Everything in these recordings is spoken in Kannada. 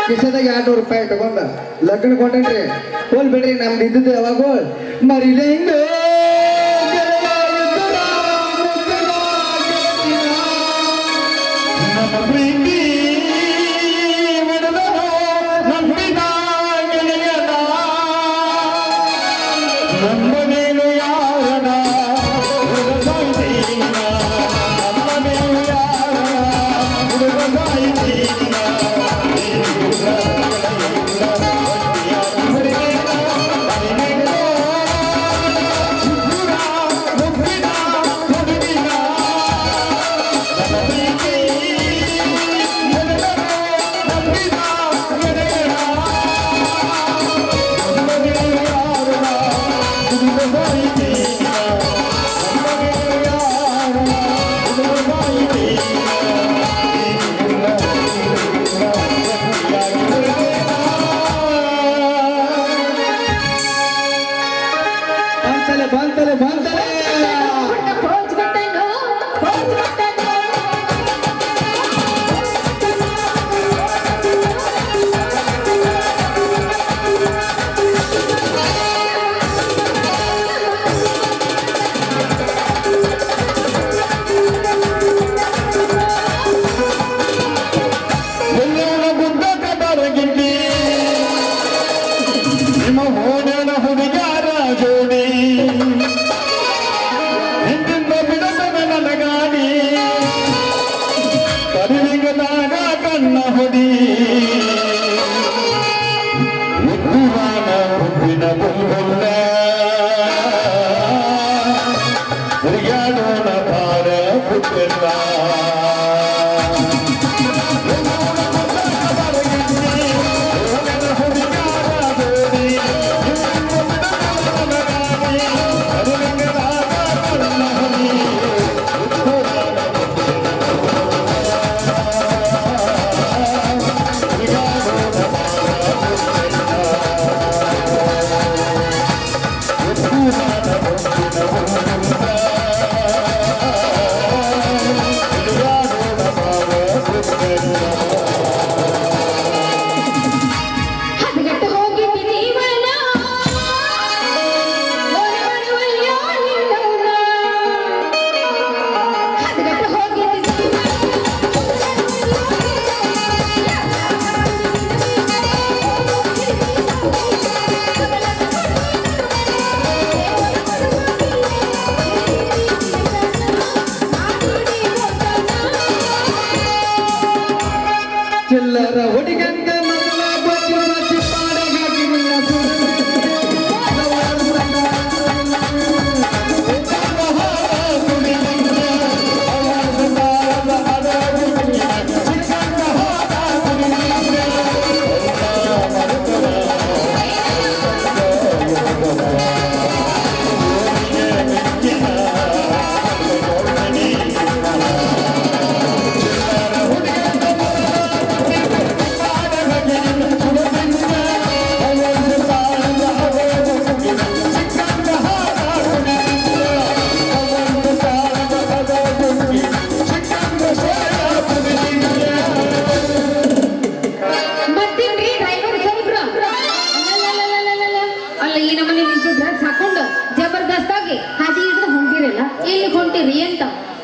ಕಿಸದಾಗ 200 ರೂಪಾಯಿ ತಗೊಂಡ ಲಗ್ನ ಕೊಟ್ಟೇನ್ರಿ ಹೋಲ್ ಬಿಡ್ರಿ ನಮ್ದು ಇದ್ದದ್ದು ಯಾವಾಗ ಮರಿಲೆ ಹಿಂಗ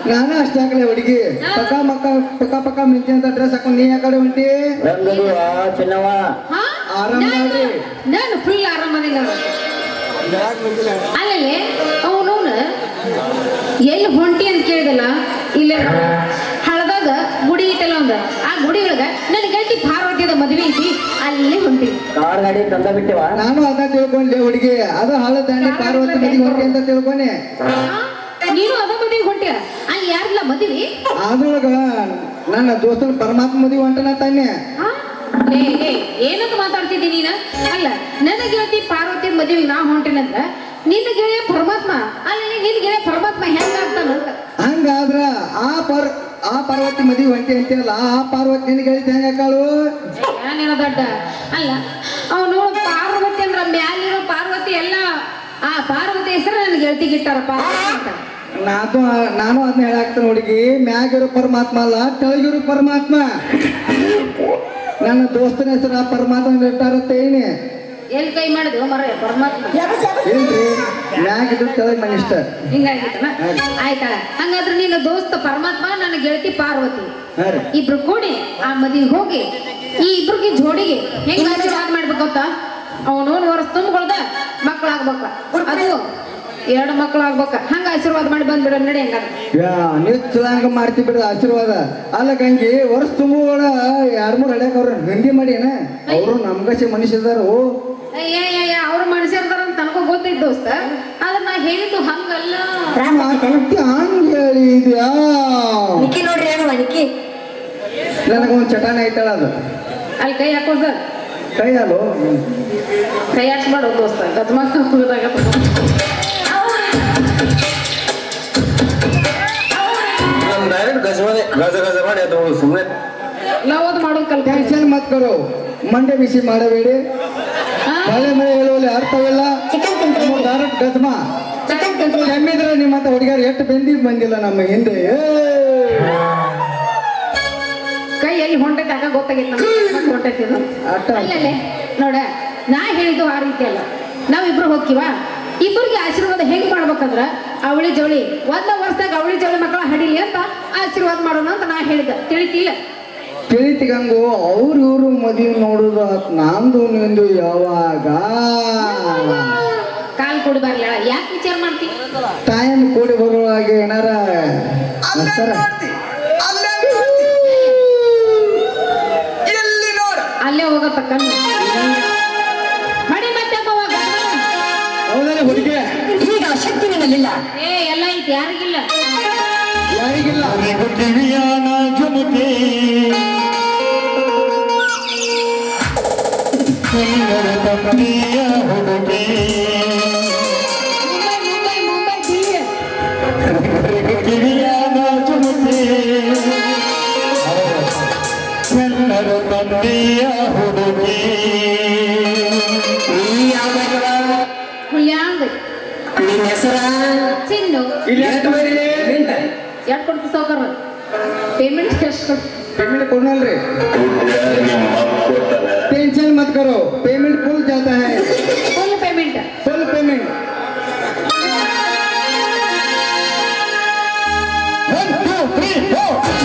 ನಾನು ಅಷ್ಟಾಗಲೇ ಹುಡುಗಿ ಪಕ್ಕ ಮಕ್ಕ ಪಕ್ಕ ಪಕ್ಕ ಮಿಂಚಿ ಅಂತ ಡ್ರೆಸ್ ಹಾಕೊಂಡು ನೀ ಆ ಕಡೆ ಹೊಂಟಿ ಚಿನ್ನವ ಆರಾಮ ಮಾಡ್ರಿ ನಾನು ಫುಲ್ ಆರಾಮದಿಲ್ಲ ಅಲ್ಲೇ ಅವನು ಎಲ್ಲಿ ಹೊಂಟಿ ಅಂತ ಕೇಳಿದಲ್ಲ ಇಲ್ಲ ಹಳದಾಗ ಗುಡಿ ಐತಲ್ಲ ಒಂದ ಆ ಗುಡಿ ಒಳಗ ನನ್ನ ಗಂಟಿ ಪಾರ್ವತಿಯದ ಮದುವೆ ಐತಿ ಅಲ್ಲೇ ಹೊಂಟಿ ಕಾರ್ ಗಾಡಿ ತಂದ ಬಿಟ್ಟಿವ ನಾನು ಅದ ತಿಳ್ಕೊಂಡೆ ಹುಡುಗಿ ಅದು ಹಳ ದಾಂಡಿ ಪಾರ್ವತಿ ಮದುವೆ ಹೊಂಟಿ ಅಂತ ತಿಳ್ಕೊನೆ ನೀನು ಅದ ಮದುವೆ ಹೊಂಟಿಯ ಅಲ್ಲಿ ಯಾರಿಲ್ಲ ಮದುವೆ ಅದ್ರೊಳಗ ನನ್ನ ದೋಸ್ತನ ಪರಮಾತ್ಮ ಮದುವೆ ಹೊಂಟನ ತಾನೆ ಏನಂತ ಮಾತಾಡ್ತಿದ್ದಿ ನೀನ ಅಲ್ಲ ನನ್ನ ಗೆಳತಿ ಪಾರ್ವತಿ ಮದುವೆ ನಾ ಹೊಂಟೇನಂದ್ರ ನಿನ್ನ ಗೆಳೆಯ ಪರಮಾತ್ಮ ಅಲ್ಲ ನಿನ್ನ ಗೆಳೆಯ ಪರಮಾತ್ಮ ಹೆಂಗಾಗ್ತಾನಂತ ಹಂಗಾದ್ರ ಆ ಪಾರ್ವತಿ ಮದುವೆ ಹೊಂಟಿ ಅಂತೀವಲ್ಲ ಆ ಪಾರ್ವತಿ ನಿನ್ನ ಗೆಳತಿ ಹೆಂಗಾಕಾಳು ಏನೇನೋ ದೊಡ್ಡ ಅಲ್ಲ ಅವನು ಪಾರ್ವತಿ ಅಂದ್ರ ಮ್ಯಾಲಿರೋ ಪಾರ್ವತಿ ಎಲ್ಲ ಆ ಪಾರ್ವತಿ ಹೆಸರು ನನ್ ಗೆಳತಿಗಿಟ್ಟಾರಪ್ಪ ಅಂತ ನಾನು ಅದನ್ನ ಹೇಳಾಕ್ತೇನೆ ಹುಡುಗಿ ಮ್ಯಾಗಿರೋ ಪರಮಾತ್ಮ ಅಲ್ಲ ಕೆಳಗಿರೋ ಪರಮಾತ್ಮ ನನ್ನ ದೋಸ್ತನ ಹೆಸರು ಪರಮಾತ್ಮ ಇಟ್ಟಾರತ್ತೇನೆ ಎಲ್ಲಿ ಕೈ ಮಾಡಿದ್ವು ಮರ ಪರಮಾತ್ಮ ಇಲ್ರಿ ಮ್ಯಾಗಿದ್ದು ಕೆಳಗೆ ನನ್ನ ಇಷ್ಟ ಹಿಂಗಾಗಿತ್ತನ ಆಯ್ತಾಳ ಹಂಗಾದ್ರೆ ನಿನ್ನ ದೋಸ್ತ ಪರಮಾತ್ಮ ನನ್ನ ಗೆಳತಿ ಪಾರ್ವತಿ ಹಾ ರೀ ಇಬ್ರು ಕೂಡಿ ಆ ಮದಿಗೆ ಹೋಗಿ ಈ ಇಬ್ರಿಗೆ ಜೋಡಿಗೆ ಹೆಂಗ್ ಆಶೀರ್ವಾದ ಮಾಡ್ಬೇಕು ಅಂತ ಅವನವನ್ ವರ್ಷ ತುಂಬಿಕೊಳ್ದ ಮಕ್ಕಳಾಗ್ಬೇಕ ಅದು 2 ಮಕ್ಕಳಾಗ್ಬೇಕ ಹಂಗ ಆಶೀರ್ವಾದ ಮಾಡಿ ಬಂದ್ಬಿಡ ನಡಿ ಹಂಗಾದ್ರೆ ಯಾ ನಿಚ್ಚಂಗ ಮಾಡ್ತಿ ಬಿಡ ಆಶೀರ್ವಾದ ಅಲ್ಲ ಗಂಗಿ ವರ್ಷ ತುಂಬುಗಳ 2-3 ಹಡ್ಯಾಕ ಅವ್ರ ಗಂಡಿ ಮಾಡಿ ಏನ ಅವರು ನಮ್ಗಸಿ ಮನುಷ್ಯದಾರು ಅವ್ರ ಮನುಷ್ಯರ್ದಾರ ಅಂತ ನನಗೂ ಗೊತ್ತೈತ್ ದೋಸ್ತ ಆದ್ರೆ ನಾ ಹೇಳಿದ್ದು ಹಂಗಲ್ಲ ಹಂಗ ಹೇಳಿದ್ಯಾ ನಿಕ್ಕಿ ನೋಡ್ರಿ ಏನವ ನಿಕ್ಕಿ ನನಗೊಂದು ಚಟಾನ ಐತಳ ಅದು ಅಲ್ಲಿ ಕೈ ಹಾಕೋದ ಕೈ ಅಲ್ಲೋ ಕೈ ಹಾಕ್ಸ್ಬೇಡ ದೋಸ್ತ ಗದ್ಮಾಕ ಹೋದಾಗ ಡೈರೆಕ್ಟ್ ಗಜ ಗಜ ಮಾಡಿ ಅದು ಸುಮ್ಮನೆ ನಾವದು ಮಾಡೋದು ಕಲ್ಕ ಟೆನ್ಷನ್ ಮತ್ ಕರೋ ಮಂಡೆ ಬಿಸಿ ಮಾಡಬೇಡಿ ಮಳೆ ಮಳೆ ಹೇಳುವಲ್ಲಿ ಅರ್ಥವಿಲ್ಲ ಚಿಕನ್ ತಿಂತ್ರಿ ಡೈರೆಕ್ಟ್ ಗಜ್ಮಾ ಚಿಕನ್ ತಿಂತ್ರಿ ಕೆಮ್ಮಿದ್ರೆ ನಿಮ್ಮಂತ ಹುಡುಗಿಯರು ಎಷ್ಟು ಬಂದಿಲ್ಲ ನಮ್ಮ ಹಿಂದೆ ಕೈ ಎಲ್ಲಿ ಹೊಂಟೈತೆ ಆಗ ಗೊತ್ತಾಗೈತೆ ಹೊಂಟೈತಿ ಅಟ್ಟ ಅಲ್ಲೇ ನೋಡ ನಾ ಹೇಳಿದ್ದು ಆ ರೀತಿ ಅಲ್ಲ ನಾವಿಬ್ರು ಹೋಗ್ತೀವ ಇಬ್ಬರಿಗೆ ಆಶೀರ್ವಾದ ಹೆಂಗ್ ಮಾಡ್ಬೇಕಂದ್ರ ಅವಳಿ ಜವಳಿ 1 ವರ್ಷದಾಗ ಅವಳಿ ಜವಳಿ ಮಕ್ಕಳ ಹಡಿಲಿ ಅಂತ ಆಶೀರ್ವಾದ ಮಾಡೋಣ ಅಂತ ನಾ ಹೇಳಿದ್ದೆ ತಿಳಿತಿಲ್ಲ ತಿಳಿತಿಗಂಗು ಅವ್ರು ಇವ್ರು ಮದುವೆ ನೋಡುದು ನಮ್ದು ನಿಂದು ಯಾವಾಗ ಕಾಲ್ ಕೊಡಿ ಬರ್ಲ ಯಾಕೆ ವಿಚಾರ ಮಾಡ್ತಿ ಟೈಮ್ ಕೂಡಿ ಬರುವಾಗ ಏನಾರ ಸರ ಅಲ್ಲೇ ಹೋಗತ್ತ ಕಣ್ಣು ಮಡಿ ಮತ್ತೆ ಹೌದಲ್ಲ ಹುಡುಗಿ ಈಗ ಶಕ್ತಿ ನಿನ್ನಲ್ಲಿಲ್ಲ ಎಲ್ಲ ಐತಿ ಯಾರಿಗಿಲ್ಲ ಯಾರಿಗಿಲ್ಲ ಮುಂಬೈ ದಿಲ್ಲಿ ಹುಲ್ಯಾಂಗ್ ನಿನ್ನ ಹೆಸರ ಚಿನ್ನು ಯಾಕೆ ಕೊಡ್ತಿ ಸೌಕರ್ಯ ಪೇಮೆಂಟ್ ಎಷ್ಟು पेमेंट कोणालरे टेंशन मत करो पेमेंट फुल जाता है फुल पेमेंट फुल पेमेंट 1 2 3 4 1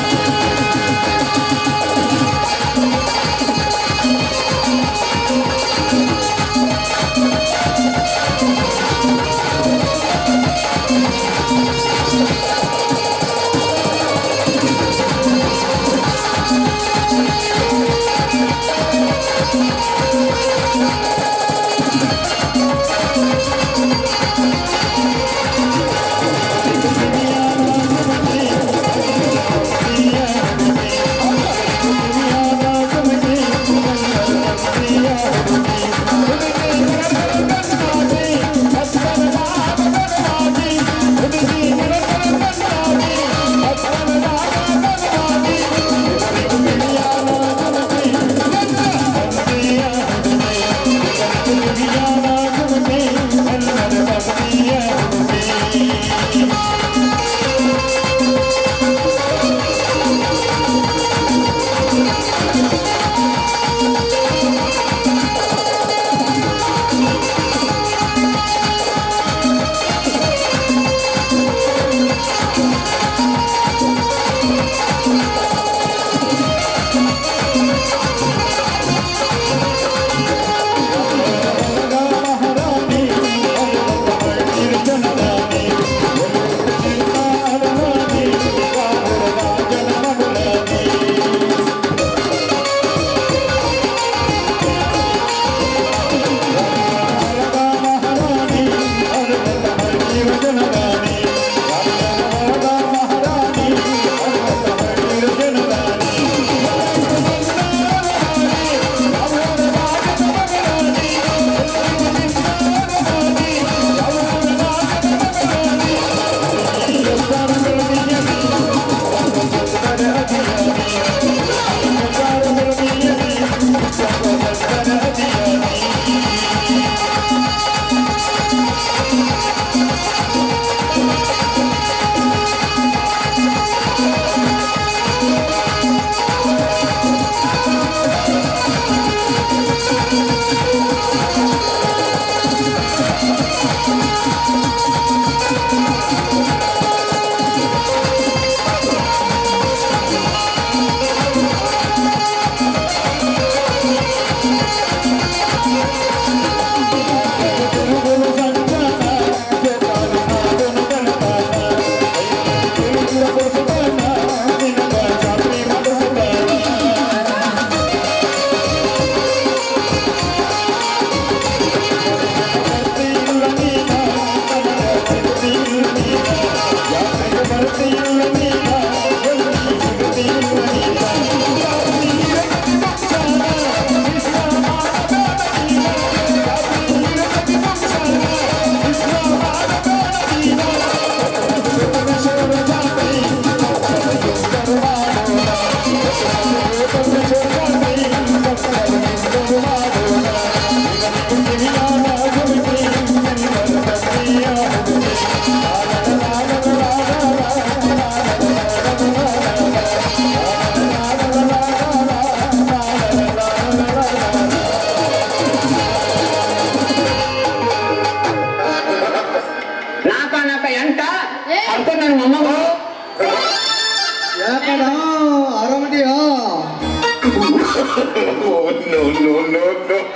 ಅದಕ್ಕೆ ನನ್ನ ಮೊಮ್ಮಗ ಯಾಕಣ್ಣ ಆರಾಮದಿಯಾ No, no, no, no.